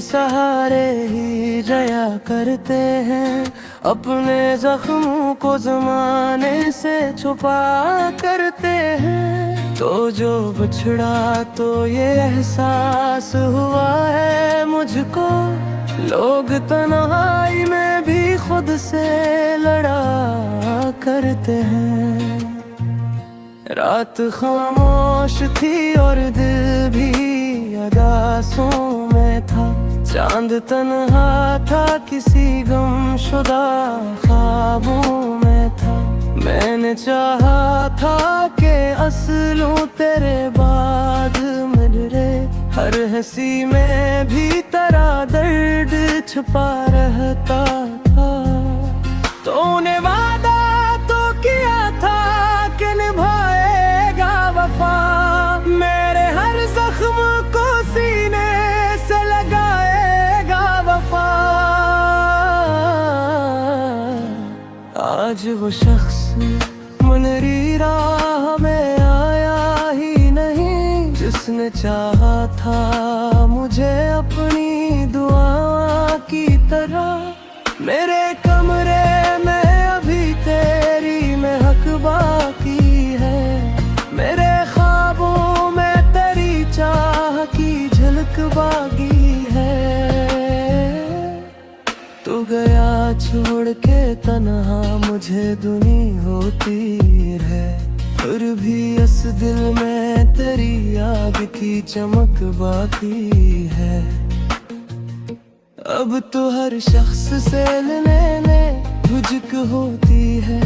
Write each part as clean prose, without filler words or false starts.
सहारे ही जया करते हैं। अपने जख्मों को ज़माने से छुपा करते हैं। तो जो बिछड़ा तो ये एहसास हुआ है मुझको, लोग तन्हाई में भी खुद से लड़ा करते हैं। रात खामोश थी और दिल भी अदासों में था। चांद तन्हा था किसी गमशुदा ख्वाबों में था। मैंने चाहा था कि असलूं तेरे बाद मेरे हर हंसी में भी तेरा दर्द छुपा रहता था। तूने वादा तो किया था कि निभाएगा वफा, मेरे हर जख्म को सीने से लगाएगा वफा। आज वो शख्स मुनरी राह में आया ही नहीं, जिसने चाहा था मुझे अपनी दुआ की तरह। मेरे कमरे में अभी तेरी महक बाकी है, मेरे ख्वाबों में तेरी चाह की झलक बाकी है। तू गया छोड़ के तन्हा मुझे दुनी होती है, फिर भी इस दिल में तेरी याद की चमक बाकी है। अब तो हर शख्स से लेने झुझक होती है,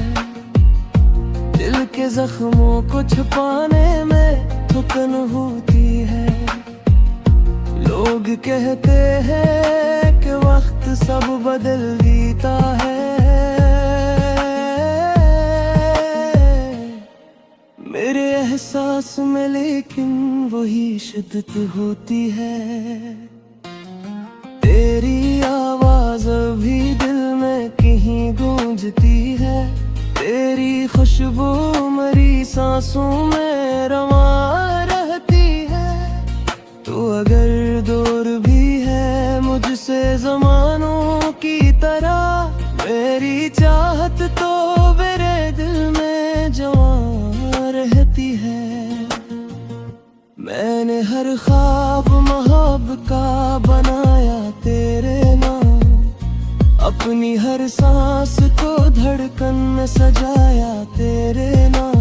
दिल के जख्मों को छुपाने में थकन होती है। लोग कहते हैं कि वक्त सब बदल देता है, मेरे एहसास में लेकिन वही शिद्दत होती है। तेरी आवाज अभी दिल में कहीं गूंजती है, तेरी खुशबू मेरी सांसों में रवा रहती है। तू अगर दूर भी है मुझसे ज़मानों की तरह, मेरी चाहत तो मेरे दिल में जवां रहती है। मैंने हर ख्वाब मोहब्बत का बनाया तेरे नाम, अपनी हर सांस को धड़कन में सजाया तेरे नाम।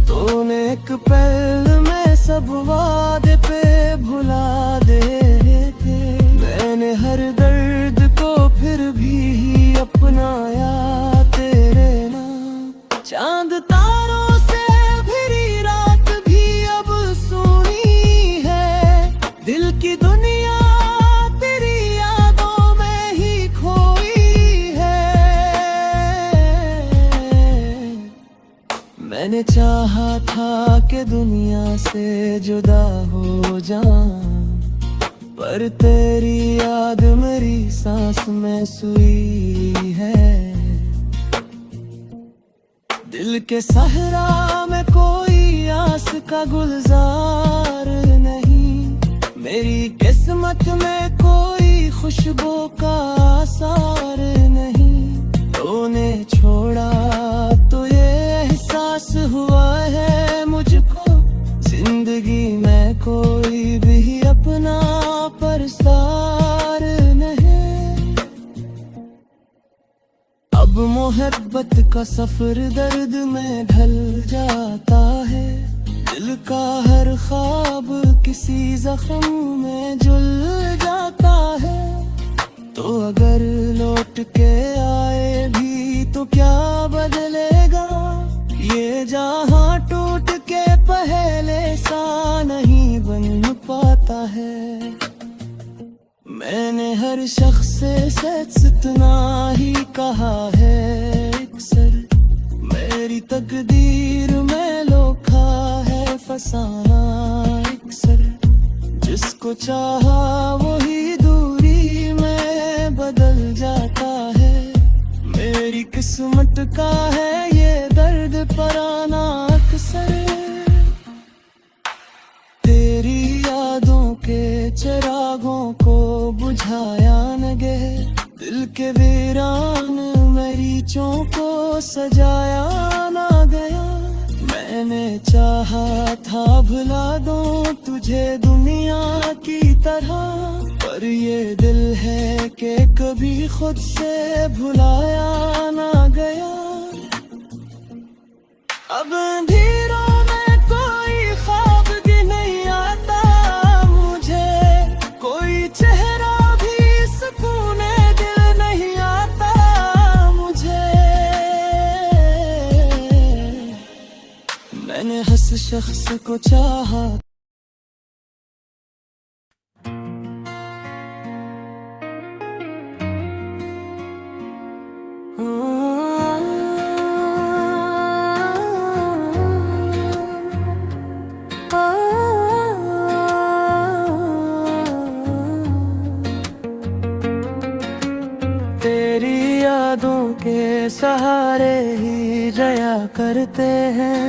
तूने एक पल में सब वादे पे भुला दे थे, मैंने हर दर्द को फिर भी अपनाया तेरे नाम। चांद तारों से भरी रात भी अब सुनी है, दिल की दुनिया तेरी यादों में ही खोई है। मैंने चाहा था कि दुनिया से जुदा हो जाऊं, पर तेरी याद मेरी सांस में सुई है। दिल के सहरा में कोई आस का गुलजार नहीं, मेरी किस्मत में कोई खुशबू का आसार नहीं। तूने छोड़ा तो ये एहसास हुआ है मुझको, जिंदगी में कोई भी अपना परसार नहीं। अब मोहब्बत का सफर दर्द में ढल जाता है, दिल का हर ख्वाब किसी जख्म में जुल जाता है। तो अगर लौट के आए भी तो क्या बदलेगा, ये जहां टूट के पहले सा नहीं बन पाता है। मैंने हर शख्स से सच इतना ही कहा है अक्सर, मेरी तकदीर में लोखा है फसाना अक्सर। जिसको चाहा वही दूरी में बदल जाता है, मेरी किस्मत का है ये दर्द पर आना अक्सर। तेरी यादों के चिरागों को बढ़ाया नगे, दिल के वीरान मरीचों को सजाया ना गया। मैंने चाहा था भुला दूं तुझे दुनिया की तरह, पर ये दिल है कि कभी खुद से भुलाया ना गया। अब अंधेरों में कोई ख्वाब भी नहीं आता मुझे, कोई चेहरा भी सुकूने दिल नहीं आता मुझे। मैंने हंस शख्स को चाहा, तेरी यादों के सहारे ही जया करते हैं,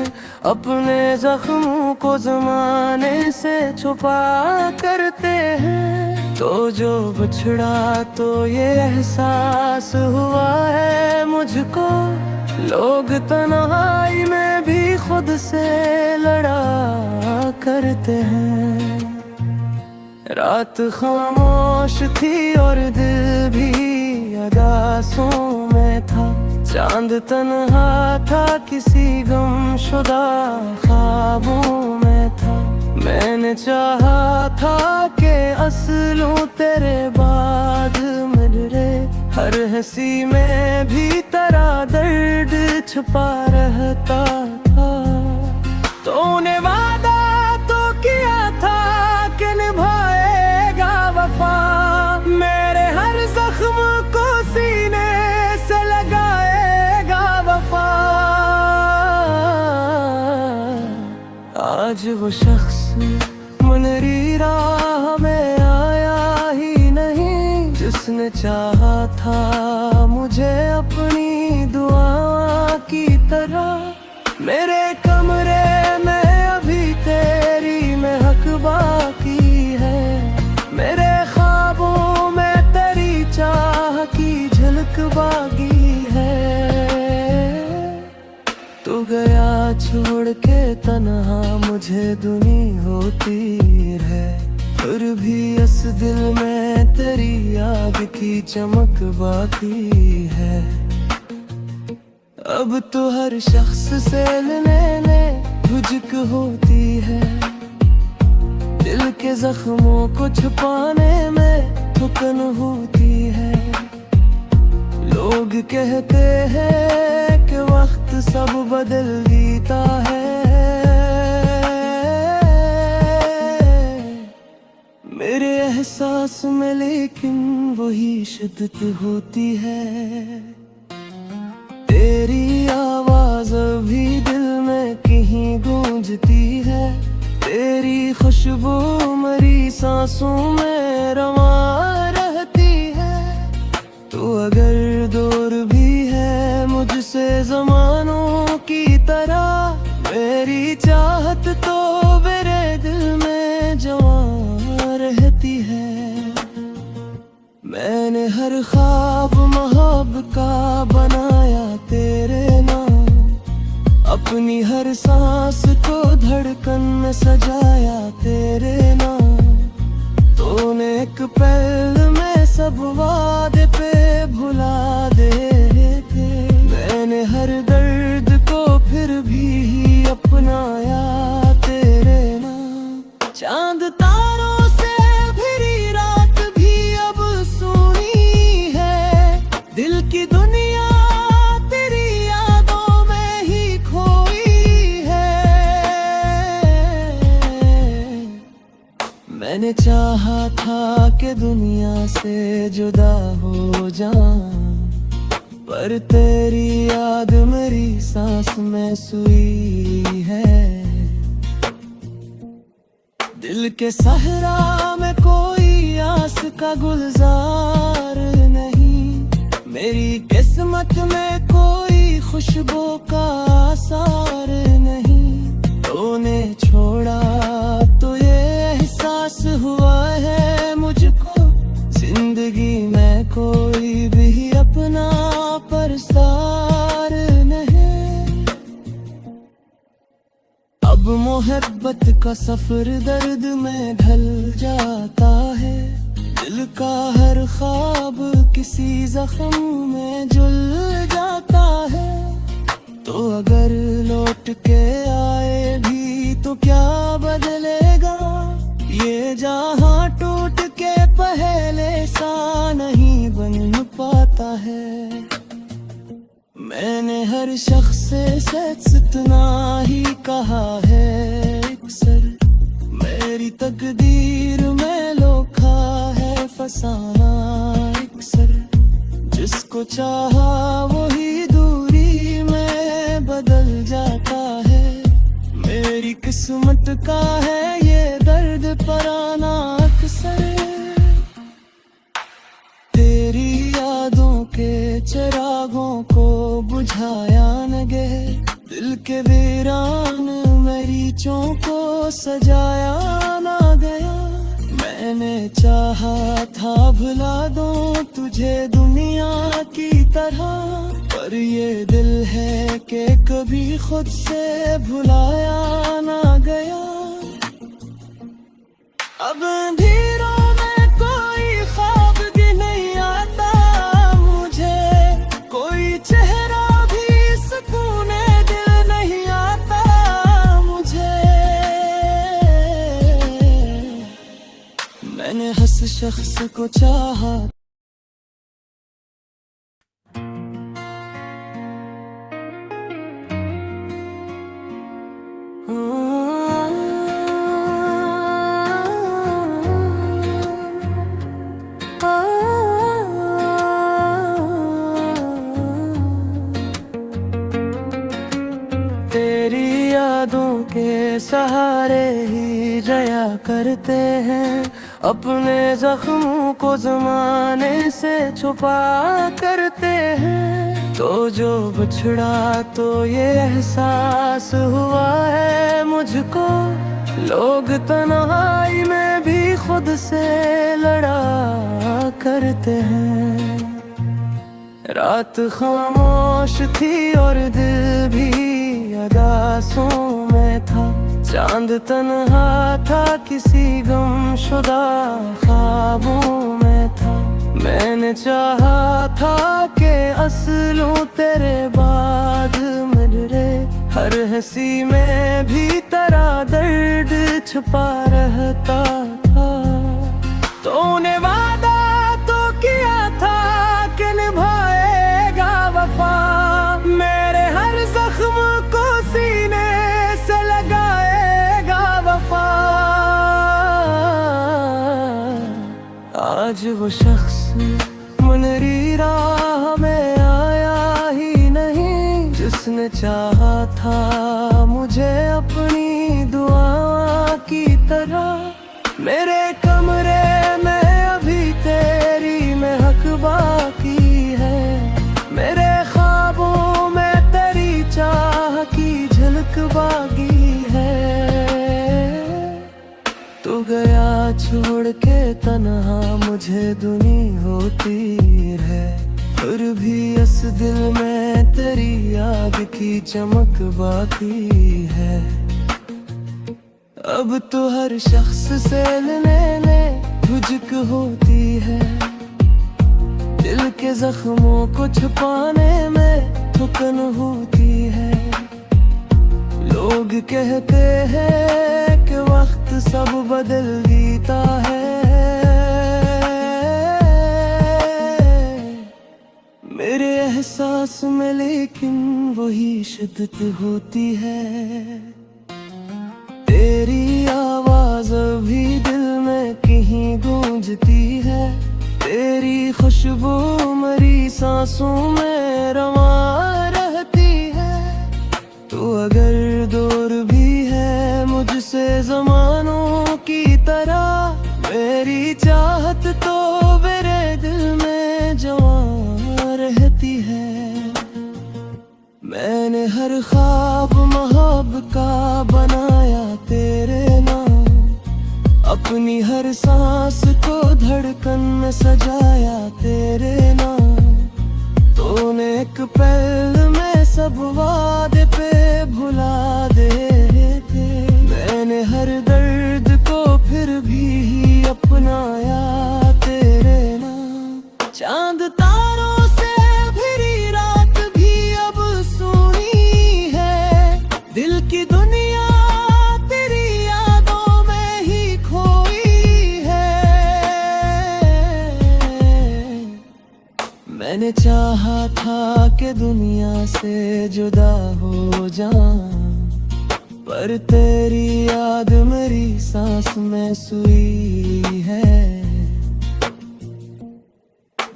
अपने जख्मों को ज़माने से छुपा करते हैं। तो जो बिछड़ा तो ये एहसास हुआ है मुझको, लोग तन्हाई में भी खुद से लड़ा करते हैं। रात खामोश थी और दिल भी अदासों में था, चांद तन्हा था किसी गमशुदा ख्वाबों में था। मैंने चाहा था कि असलूं तेरे बाद मिले, हर हंसी में भी तेरा दर्द छुपा रहता था। तूने वादा तो किया था कि निभाएगा वफा, मेरे हर जख्म को सीने से लगाएगा वफा। आज वो शख्स मुनरी राह में आया ही नहीं, जिसने चाहा था मुझे अपनी दुआ की तरह। मेरे कमरे में अभी तेरी महक बाकी है, मेरे ख्वाबों में तेरी चाह की झलक बाकी है। तू गया छोड़ के तन्हा मुझे दुनी होती है, फिर भी इस दिल में तेरी याद की चमक बाकी है। अब तो हर शख्स से लेने झुक होती है, दिल के जख्मों को छुपाने में थकन होती है। लोग कहते हैं कि वक्त सब बदल देता है, मेरे एहसास में लेकिन वही शिद्दत होती है। तेरी आवाज अभी दिल में कहीं गूंजती है, तेरी खुशबू मरी सांसों में रवा रहती है। तू अगर दूर भी है मुझसे ज़मानों की तरह, मेरी चाहत तो मेरे दिल में जवां रहती है। मैंने हर ख्वाब मोहब्बत का बनाया तेरे नाम, अपनी हर सांस को धड़कन में सजाया तेरे नाम। तूने एक पल में सब वादे पे भुला दे थे, मैंने हर दर्द को फिर भी अपनाया तेरे नाम। चांद तारों से भरी रात भी अब सुनी है, दिल की दुनिया तेरी यादों में ही खोई है। मैंने चाहा था कि दुनिया से जुदा हो जाऊं, पर तेरी याद मेरी सांस में सुई है। दिल के सहरा में कोई आस का गुलजार नहीं, मेरी किस्मत में कोई खुशबू का आसार नहीं। तूने छोड़ा तो ये एहसास हुआ है मुझको, जिंदगी अब मोहब्बत का सफर दर्द में ढल जाता है। दिल का हर ख्वाब किसी जख्म में जुल जाता है। तो अगर लौट के आए भी तो क्या बदलेगा, ये जहां टूट के पहले सा नहीं बन पाता है। मैंने हर शख्स से इतना ही कहा है अक्सर, मेरी तकदीर में लोखा है फसाना अक्सर। जिसको चाहा वही दूरी में बदल जाता है। मेरी किस्मत का है ये दर्द पर आना अक्सर। तेरी यादों के चिरागों को बुझाया न गए, दिल के वीरान मरीचों को सजाया ना गया। मैंने चाहा था भुला दूं तुझे दुनिया की तरह, पर ये दिल है कि कभी खुद से भुलाया ना गया। अब अंधेरों में कोई ख्वाब भी नहीं आता मुझे, कोई चेहरा भी सुकूने दिल नहीं आता मुझे। मैंने हंस शख्स को चाहा। तेरी यादों के सहारे ही जया करते हैं, अपने जख्मों को ज़माने से छुपा करते हैं। तो जो बिछड़ा तो ये एहसास हुआ है मुझको, लोग तन्हाई में भी खुद से लड़ा करते हैं। रात खामोश थी और दिल भी अदासों में था, चांद तन्हा था किसी गमशुदा ख्वाबों में था। मैंने चाहा था कि असलूं तेरे बाद मिले, हर हंसी में भी तेरा दर्द छुपा रहता था। तूने वादा तो किया था कि निभाएगा वफा, मेरे हर जख्म को सीने से लगाएगा वफा। आज वो शख्स मुनरी राह में आया ही नहीं, जिसने चाहा था मुझे अपनी दुआ की तरह। मेरे कमरे में अभी तेरी महक बाकी है, मेरे ख्वाबों में तेरी चाह की झलक बाकी है। तू गया छोड़ के तन्हा मुझे दुनी होती है, फिर भी इस दिल में तेरी याद की चमक बाकी है। अब तो हर शख्स से लेने झुझक होती है, दिल के जख्मों को छुपाने में थकन होती है। लोग कहते हैं कि वक्त सब बदल देता है, मेरे एहसास में लेकिन वही शिद्दत होती है। तेरी आवाज अभी दिल में कहीं गूंजती है, तेरी खुशबू मरी सांसों में रवा रहती है। तू अगर दूर भी है मुझसे ज़मानों की तरह, मेरी चाहत तो मेरे दिल में जवां रहती है। मैंने हर ख्वाब मोहब्बत का बनाया तेरे नाम, अपनी हर सांस को धड़कन में सजाया तेरे नाम। तूने एक पल में सब वादे पे भुला दे थे। मैंने चाहा था कि दुनिया से जुदा हो जाऊं, पर तेरी याद मेरी सांस में सुई है।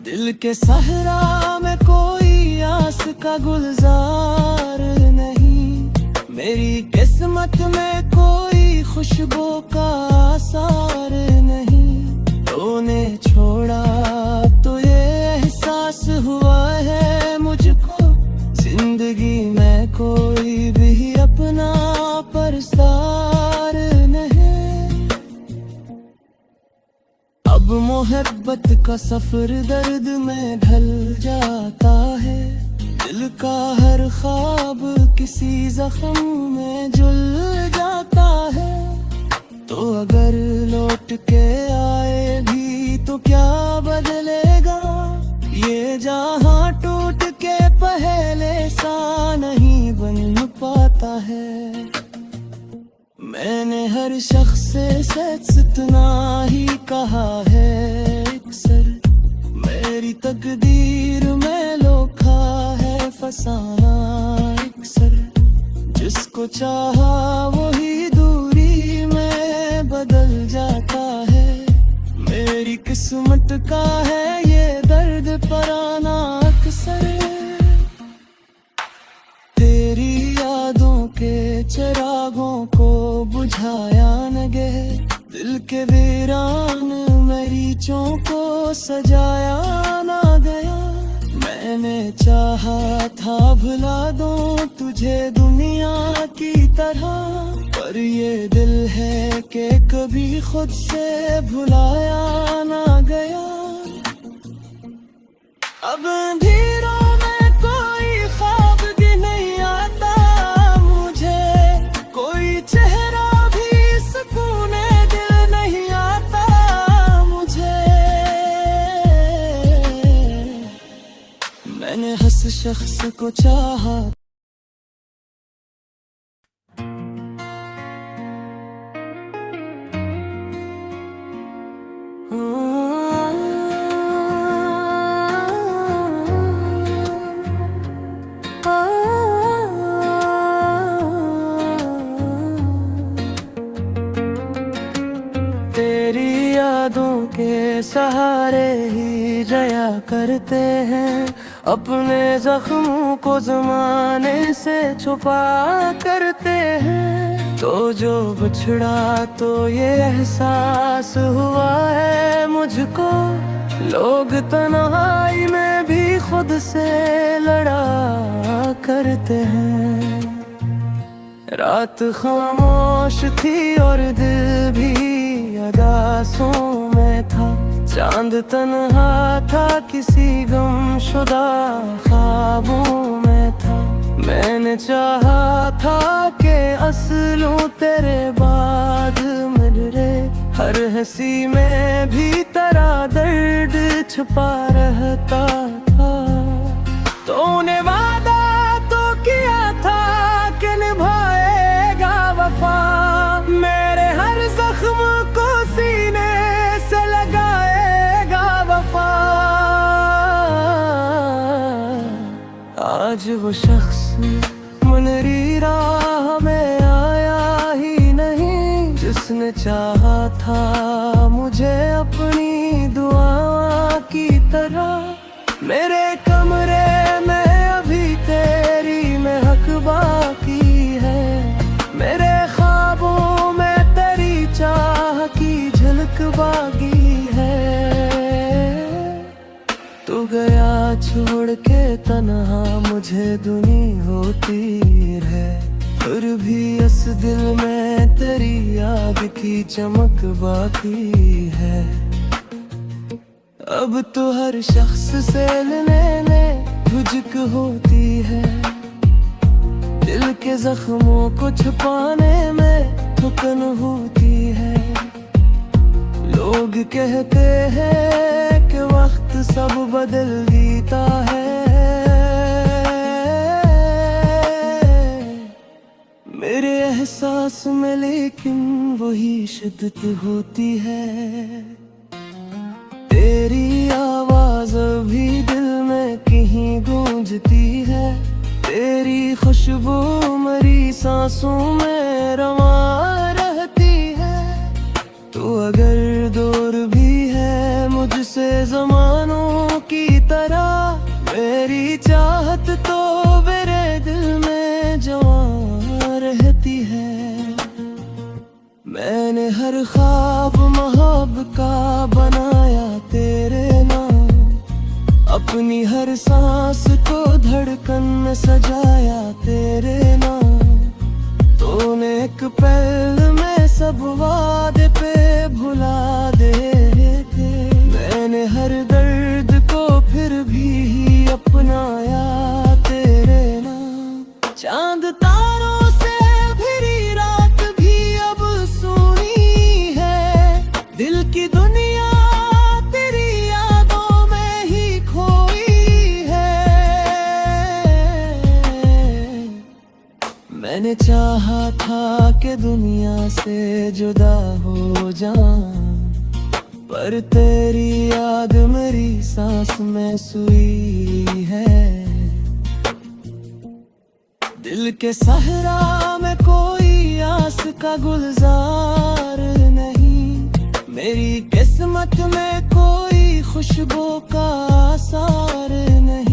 दिल के सहरा में कोई आस का गुलजार नहीं, मेरी किस्मत में कोई खुशबू का आसार नहीं। तूने छोड़ा तो ये एहसास हुआ है मुझको, जिंदगी में कोई भी अपना परसार नहीं। अब मोहब्बत का सफर दर्द में ढल जाता है, दिल का हर ख्वाब किसी जख्म में जुल जाता है। तो अगर लौट के आए भी तो क्या बदलेगा, ये जहां टूट के पहले सा नहीं बन पाता है। मैंने हर शख्स से सच इतना ही कहा है अक्सर, मेरी तकदीर में लोखा है फसाना अक्सर। जिसको चाहा वही दूरी में बदल जाता है, मेरी किस्मत का है ये दर्द पर आना अक्सर। तेरी यादों के चिरागों को बुझाया न गए, दिल के वीरान मरीचों को सजाया ना गया। मैंने चाहा था भुला दूं तुझे दुनिया की तरह, पर ये दिल है कि कभी खुद से भुलाया ना गया। अब अंधेरों में कोई ख्वाब भी नहीं आता मुझे, कोई चेहरा भी सुकूने दिल नहीं आता मुझे। मैंने हंस शख्स को चाहा, तेरी यादों के सहारे ही जया करते हैं, अपने जख्मों को जमाने से छुपा करते हैं। तो जो बिछड़ा तो ये एहसास हुआ है मुझको, लोग तन्हाई में भी खुद से लड़ा करते हैं। रात खामोश थी और दिल भी अदासों में था, चांद तन्हा था किसी गमशुदा ख्वाबों में था। मैंने चाहा था कि असलूं तेरे बाद मेरे, हर हंसी में भी तेरा दर्द छुपा रहता था। तूने वादा तो किया था कि निभाएगा वफा, मेरे हर जख्म को सीने से लगाएगा वफा। आज वो शख्स मुनरी राह में आया ही नहीं, जिसने चाहा था मुझे अपनी दुआ की तरह। मेरे कमरे में अभी तेरी महक बाकी है, मेरे ख्वाबों में तेरी चाह की झलक बाकी है। तू गया छोड़ के तन्हा मुझे दुनी होती है, फिर भी इस दिल में तेरी याद की चमक बाकी है। अब तो हर शख्स से लेने झुक होती है, दिल के जख्मों को छुपाने में थकन होती है। लोग कहते हैं कि वक्त सब बदल देता है, मेरे एहसास में लेकिन वही शिद्दत होती है। तेरी आवाज भी दिल में कहीं गूंजती है, तेरी खुशबू मेरी सांसों में रवा रहती है। तू अगर दूर भी है मुझसे ज़मानों की तरह, मेरी चाहत तो मेरे दिल में जवां रहती है। मैंने हर ख्वाब मोहब्बत का बनाया तेरे नाम, अपनी हर सांस को धड़कन में सजाया तेरे नाम। तूने एक पल में सब वादे पे भुला दे थे, मैंने हर दर्द को फिर भी अपनाया तेरे नाम। चांद तारों से भरी रात भी अब सुनी है, दिल की दुनिया तेरी यादों में ही खोई है। मैंने चाहा था कि दुनिया से जुदा हो जाऊं, पर तेरी याद मेरी सांस में सुई है। दिल के सहरा में कोई आस का गुलजार नहीं, मेरी किस्मत में कोई खुशबू का आसार नहीं।